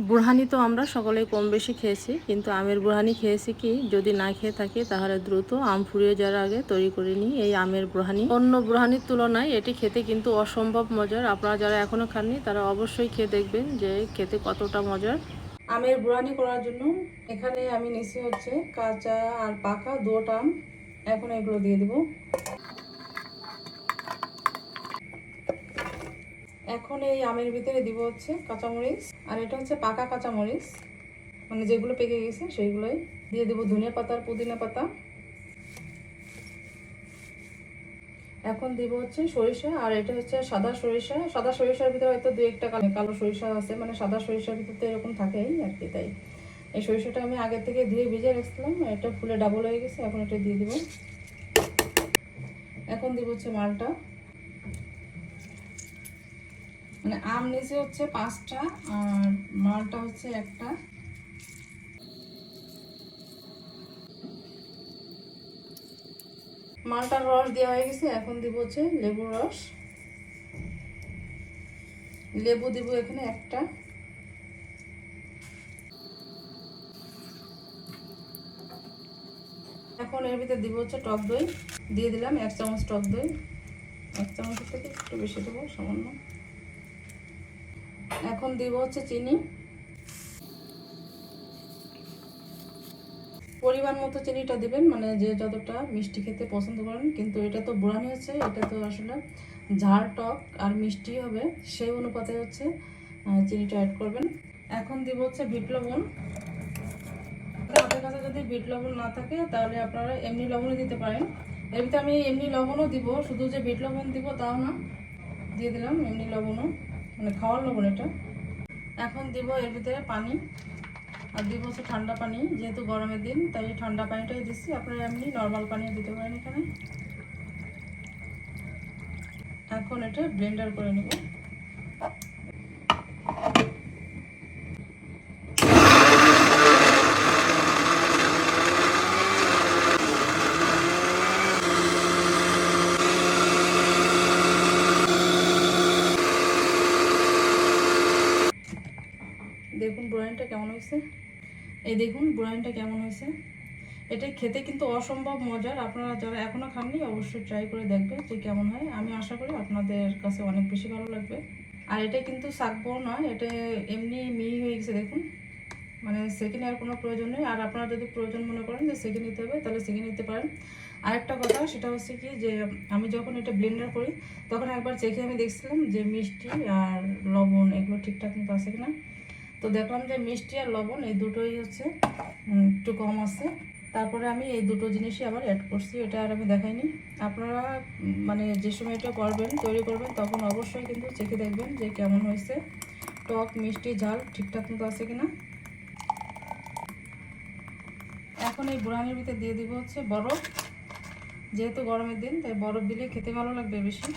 বুরহানি তো আমরা সকলেই কম বেশি খেয়েছি, কিন্তু আমের বুরহানি খেয়েছি কি যদি না খেয়ে থাকি তাহলে দ্রুত আম ফুরিয়ে যাওয়ার আগে তৈরি করে নিই এই আমের বুরহানি। অন্য বুরহানির তুলনায় এটি খেতে কিন্তু অসম্ভব মজার। আপনারা যারা এখনো খাননি তারা অবশ্যই খেয়ে দেখবেন যে খেতে কতটা মজার। আমের বুরহানি করার জন্য এখানে আমি নিচ্ছি হচ্ছে কাঁচা আর পাকা দুটো আম। এখন এগুলো দিয়ে দেবো। এখন এই আমের ভিতরে দিব হচ্ছে কাঁচামরিচ, আর এটা হচ্ছে পাকা কাঁচামরিচ, মানে যেগুলো পেকে গেছে সেইগুলোই দিয়ে দেবো। ধনিয়া পাতা আর পুদিনা পাতা। এখন দিব হচ্ছে সরিষা, আর এটা হচ্ছে সাদা সরিষা। সাদা সরিষার ভিতরে হয়তো দু একটা কালো সরিষা আছে, মানে সাদা সরিষার ভিতরে তো এরকম থাকেই আর কি। তাই এই সরিষাটা আমি আগে থেকে ধুয়ে ভিজে রাখছিলাম, এটা ফুলে ডাবল হয়ে গেছে। এখন এটা দিয়ে দিব। এখন দিব হচ্ছে মালটা, মানে আম নিচে হচ্ছে 5টা আর মালটা হচ্ছে একটা। মালটার রস দেওয়া হয়ে গেছে। এখন দিব হচ্ছে লেবুর রস। লেবু দিব এখানে একটা। এখন এর ভিতরে দিব হচ্ছে টক দই। দিয়ে দিলাম 1 চামচ টক দই। 1 চামচের থেকে একটু বেশি দেবো, সামান্য। এখন দিব হচ্ছে চিনি, পরিমাণ মতো চিনিটা দিবেন, মানে যে যতটা মিষ্টি খেতে পছন্দ করেন। কিন্তু এটা তো বুরহানি হচ্ছে, এটা তো আসলে ঝাল টক আর মিষ্টি হবে, সেই অনুপাতে হচ্ছে চিনিটা অ্যাড করবেন। এখন দিব হচ্ছে বিট লবণ। আপনার কাছে যদি বিট লবণ না থাকে তাহলে আপনারা এমনি লবণও দিতে পারেন। এর ভিতরে আমি এমনি লবণও দিব, শুধু যে বিট লবণ দিব তাও না, দিয়ে দিলাম এমনি লবণও, মানে খাওয়ার লবণ এটা। এখন দিব এর ভিতরে পানি, আর দিব হচ্ছে ঠান্ডা পানি। যেহেতু গরমের দিন তাই ঠান্ডা পানিটাই দিচ্ছি, আপনারা এমনি নর্মাল পানিও দিতে পারেন এখানে। এখন এটা ব্লেন্ডার করে নেব। দেখুন বুরহানিটা কেমন হয়েছে। এই দেখুন বুরহানিটা কেমন হয়েছে। এটা খেতে কিন্তু অসম্ভব মজার। আপনারা যারা এখনো খাননি অবশ্যই ট্রাই করে দেখবেন যে কেমন হয়। আমি আশা করি আপনাদের কাছে অনেক বেশি ভালো লাগবে। আর এটা কিন্তু শাকবো নয়, এটা এমনি মিহি হয়ে গেছে দেখুন, মানে সেকে নেওয়ার কোনো প্রয়োজন নেই। আর আপনারা যদি প্রয়োজন মনে করেন যে সেকে নিতে হবে তাহলে সেকে নিতে পারেন। আরেকটা কথা সেটা হচ্ছে কি, যে আমি যখন এটা ব্লেন্ডার করি তখন একবার চেখে আমি দেখছিলাম যে মিষ্টি আর লবণ এগুলো ঠিকঠাক মতো আছে কিনা। তো দেখলাম যে মিষ্টি আর লবণ এই দুটোই হচ্ছে একটু কম আছে। তারপরে আমি এই দুটো জিনিসই আবার অ্যাড করছি, এটা আর আমি দেখাইনি। আপনারা মানে যে সময় এটা করবেন, তৈরি করবেন, তখন অবশ্যই কিন্তু চেখে দেখবেন যে কেমন হয়েছে, টক মিষ্টি ঝাল ঠিকঠাক মতো আছে কিনা। এখন এই বুরহানির ভিতরে দিয়ে দিব হচ্ছে বরফ। যেহেতু গরমের দিন তাই বরফ দিলে খেতে ভালো লাগবে বেশি।